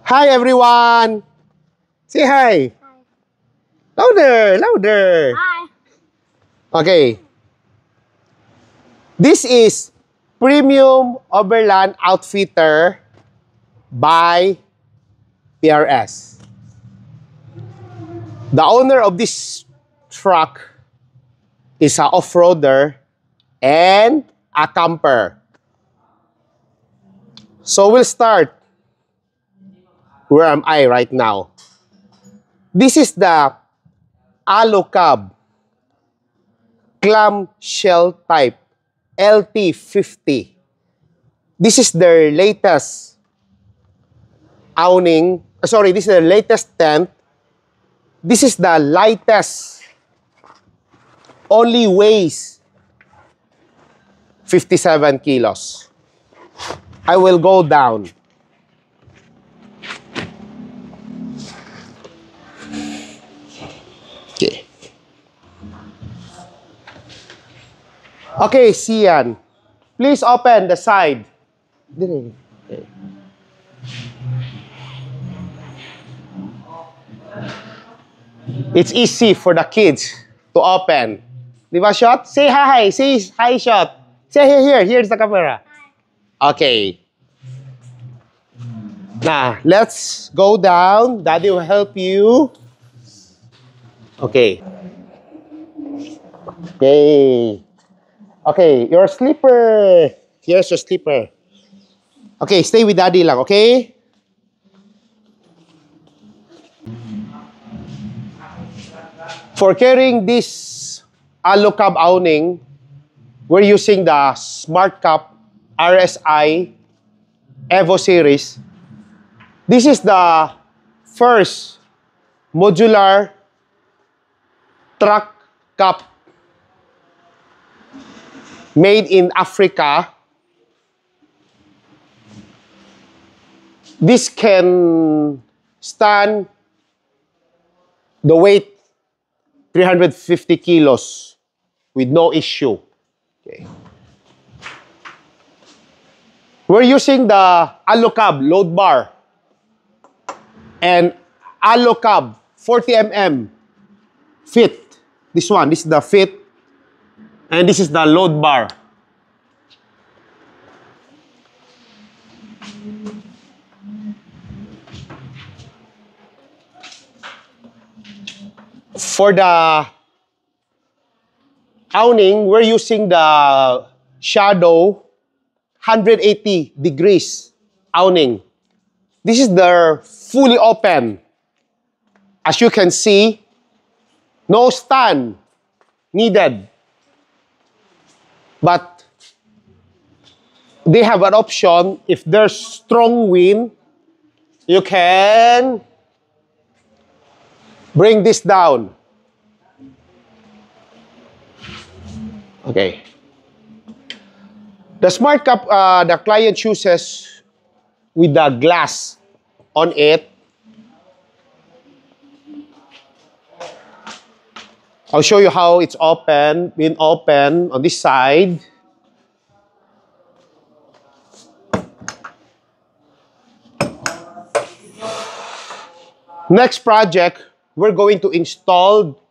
Hi, everyone. Say hi. Hi. Louder, louder. Hi. Okay. This is Premium Overland Outfitter by PRS. The owner of this truck is an off-roader and a camper. So we'll start. Where am I right now? This is the Alucab clamshell type LT50. This is their latest awning. Sorry, this is the latest tent. This is the lightest. Only weighs 57 kilos. I will go down. Okay. Okay, Sian. Please open the side. Okay. It's easy for the kids to open. Di ba, Shot? Say hi. Say hi, Shot. Say here. Here's the camera. Okay. Now, let's go down. Daddy will help you. Okay. Okay. Okay, your slipper. Here's your slipper. Okay, stay with Daddy lang, okay? For carrying this Alucab awning, we're using the SmartCap RSI Evo series. This is the first modular truck cap made in Africa. This can stand the weight 350 kilos with no issue. Okay. We're using the Alucab load bar and Alucab 40mm fit. This is the fit, and this is the load bar. For the awning, we're using the Shadow 180 degrees awning. This is the fully open. As you can see, no stand needed. But they have an option. If there's strong wind, you can bring this down. Okay. The SmartCap, the client chooses with the glass on it. I'll show you how it's been open on this side. Next project, we're going to install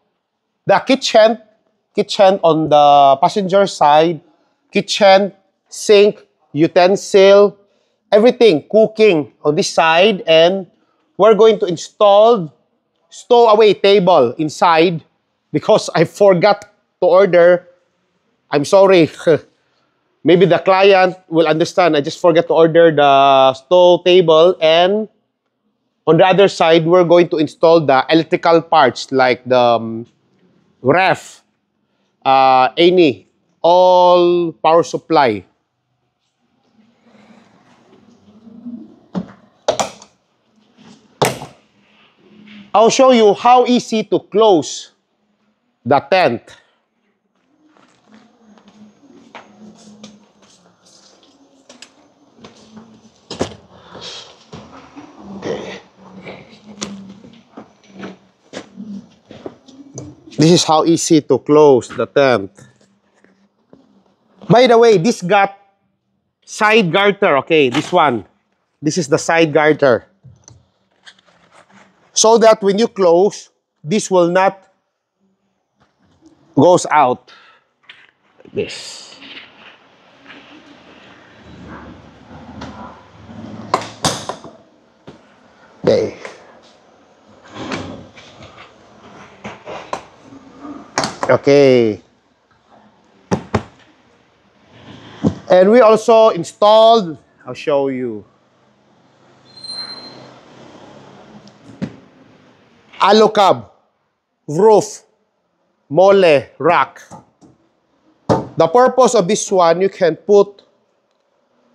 the kitchen on the passenger side, kitchen, sink, utensil, everything, cooking on this side, and we're going to install stowaway table inside because I forgot to order. I'm sorry. Maybe the client will understand. I just forgot to order the stow table, and on the other side, we're going to install the electrical parts like the ref, any, all power supply. I'll show you how easy to close the tent. Okay. This is how easy to close the tent. By the way, this got side garter. Okay, this one. This is the side garter. So that when you close, this will not goes out. Like this. Okay. Okay. And we also installed, I'll show you, Alocab roof mole rack. The purpose of this one, you can put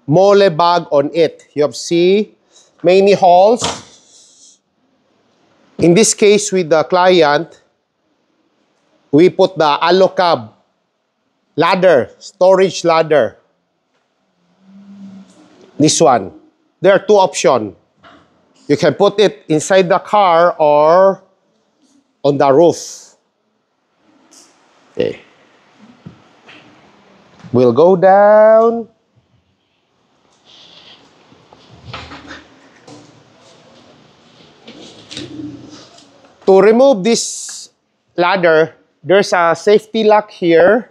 mole bag on it. You have see many holes. In this case with the client, we put the Alocab ladder, storage ladder. This one. There are two options. You can put it inside the car or on the roof. Okay. We'll go down. To remove this ladder, there's a safety lock here.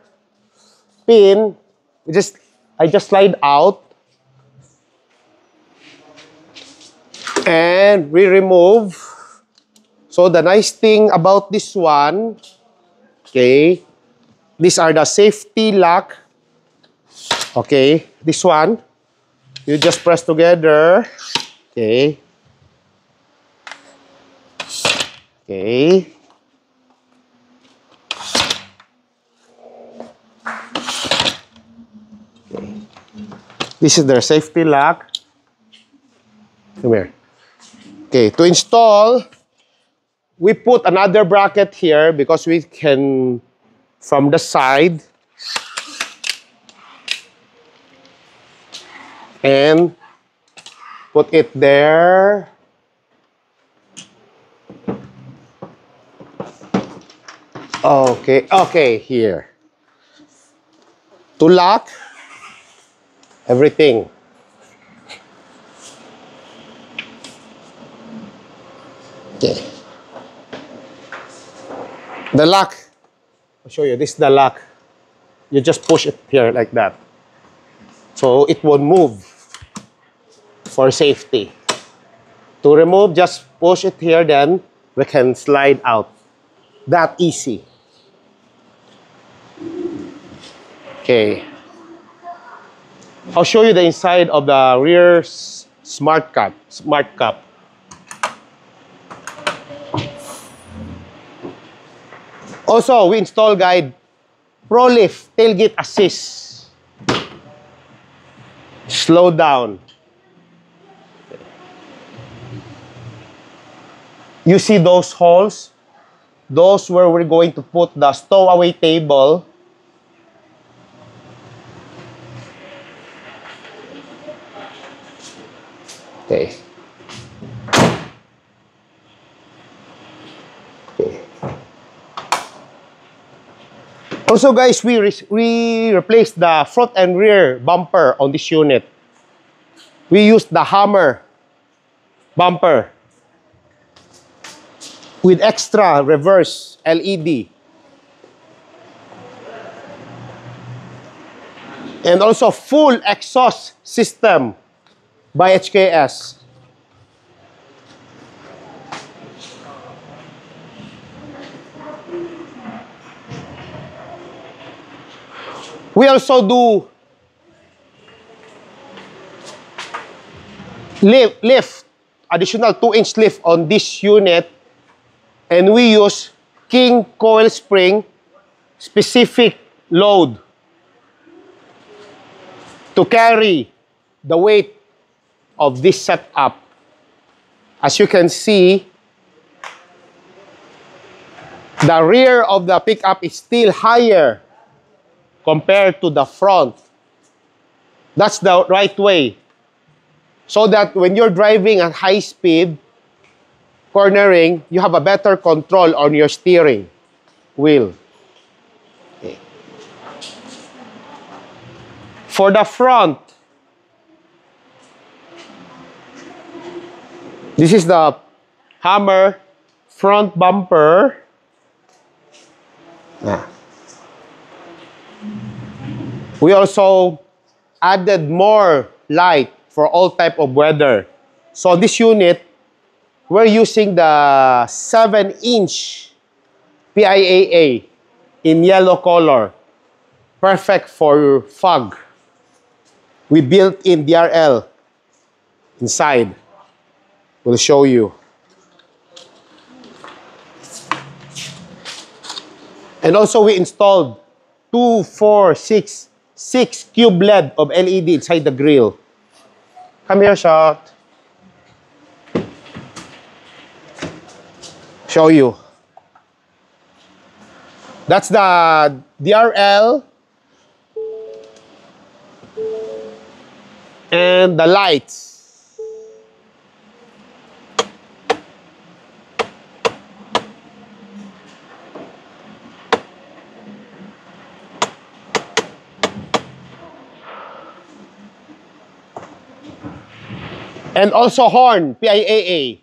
Pin. I just slide out. And we remove. So the nice thing about this one, okay, these are the safety lock. Okay, this one, you just press together. Okay. Okay. This is their safety lock. Come here. Okay, to install, we put another bracket here because we can, from the side, and put it there. Okay, okay, here. To lock everything. Okay. The lock, I'll show you. This is the lock. You just push it here like that. So it won't move for safety. To remove, just push it here, then we can slide out. That easy. Okay. I'll show you the inside of the rear smart cup. Also, we install guide ProLift tailgate assist. Slow down. You see those holes? Those where we're going to put the stowaway table. Okay. Also guys, we replaced the front and rear bumper on this unit. We used the Hammer bumper with extra reverse LED. And also full exhaust system by HKS. We also do lift, additional 2-inch lift on this unit, and we use King coil spring specific load to carry the weight of this setup. As you can see, the rear of the pickup is still higher compared to the front. That's the right way. So that when you're driving at high speed, cornering, you have a better control on your steering wheel. Okay. For the front, this is the hammer, front bumper. Ah. We also added more light for all type of weather. So this unit, we're using the 7-inch PIAA in yellow color. Perfect for fog. We built in DRL inside. We'll show you. And also we installed 2, 4, 6 cube LED of LED inside the grill. Come here, shot. Show you. That's the DRL and the lights. And also horn, PIAA.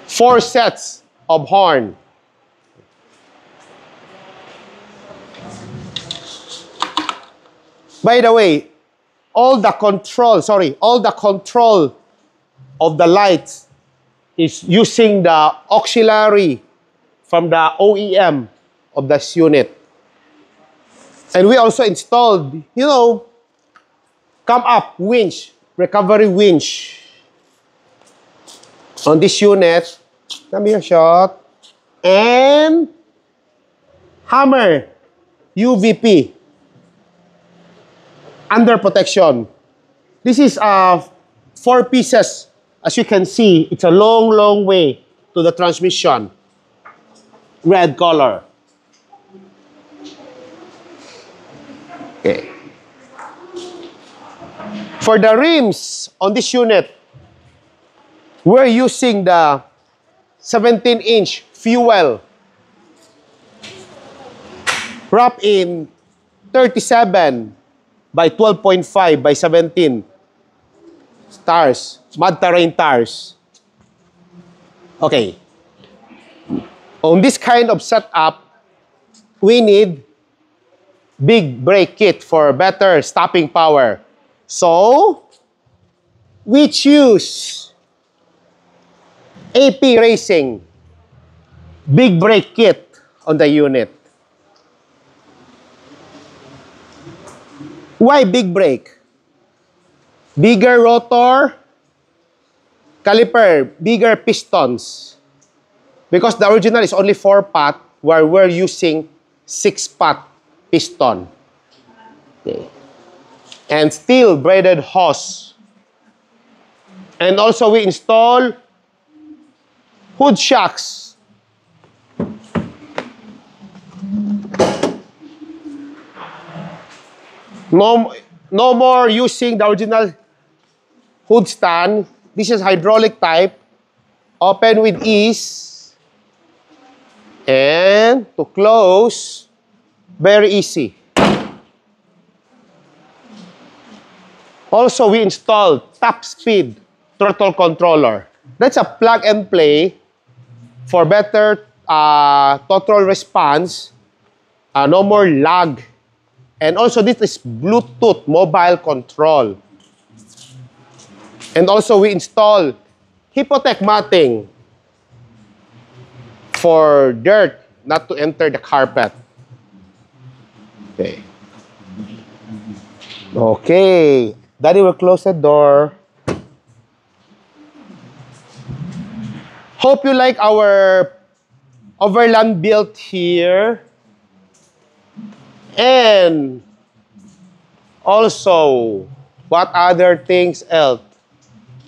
Four sets of horn. By the way, all the control of the lights is using the auxiliary from the OEM of this unit. And we also installed, you know, come up winch, recovery winch on this unit. Come here, shot. And hammer, UVP, under protection. This is 4 pieces. As you can see, it's a long, long way to the transmission. Red color. Okay. For the rims on this unit, we're using the 17-inch fuel wrapped in 37 by 12.5 by 17 tires, mud terrain tires. Okay. On this kind of setup, we need big brake kit for better stopping power. So, we choose AP Racing big brake kit on the unit. Why big brake? Bigger rotor, caliper, bigger pistons. Because the original is only 4-pot, where we're using 6-pot piston. Okay. And steel braided hose. And also we install hood shocks. No more using the original hood stand. This is hydraulic type. Open with ease. And to close, very easy. Also, we installed top speed throttle controller. That's a plug and play for better throttle response. No more lag. And also, this is Bluetooth mobile control. And also, we install Hypotec matting for dirt not to enter the carpet. Okay. Okay. Daddy will close the door. Hope you like our overland built here. And also, what other things else?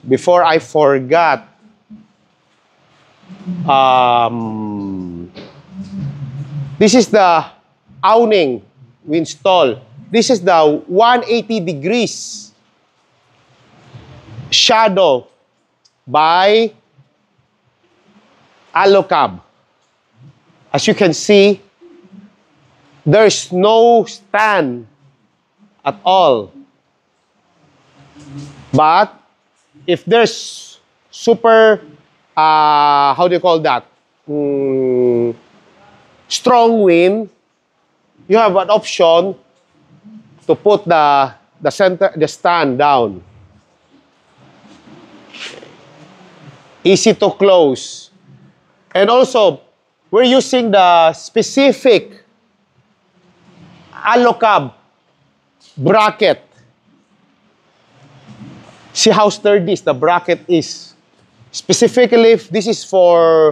Before I forgot, this is the awning we install. This is the 180 degrees shadow by Alocab. As you can see, there's no stand at all. But if there's super, how do you call that? Strong wind, you have an option to put the stand down. Easy to close. And also, we're using the specific Alocab bracket. See how sturdy the bracket is. Specifically, this is for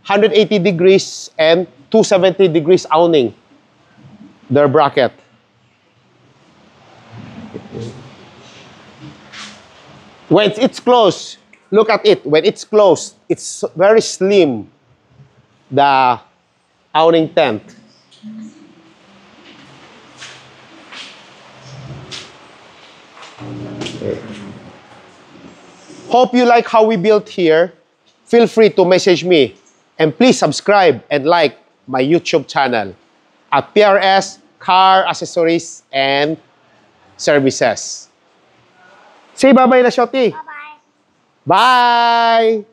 180 degrees and 270 degrees awning. Their bracket. When it's closed, look at it. When it's closed, it's very slim, the awning tent. Okay. Hope you like how we built here. Feel free to message me. And please subscribe and like my YouTube channel at PRS Car Accessories and Services. Say bye-bye na, Shoti. Bye-bye. Bye!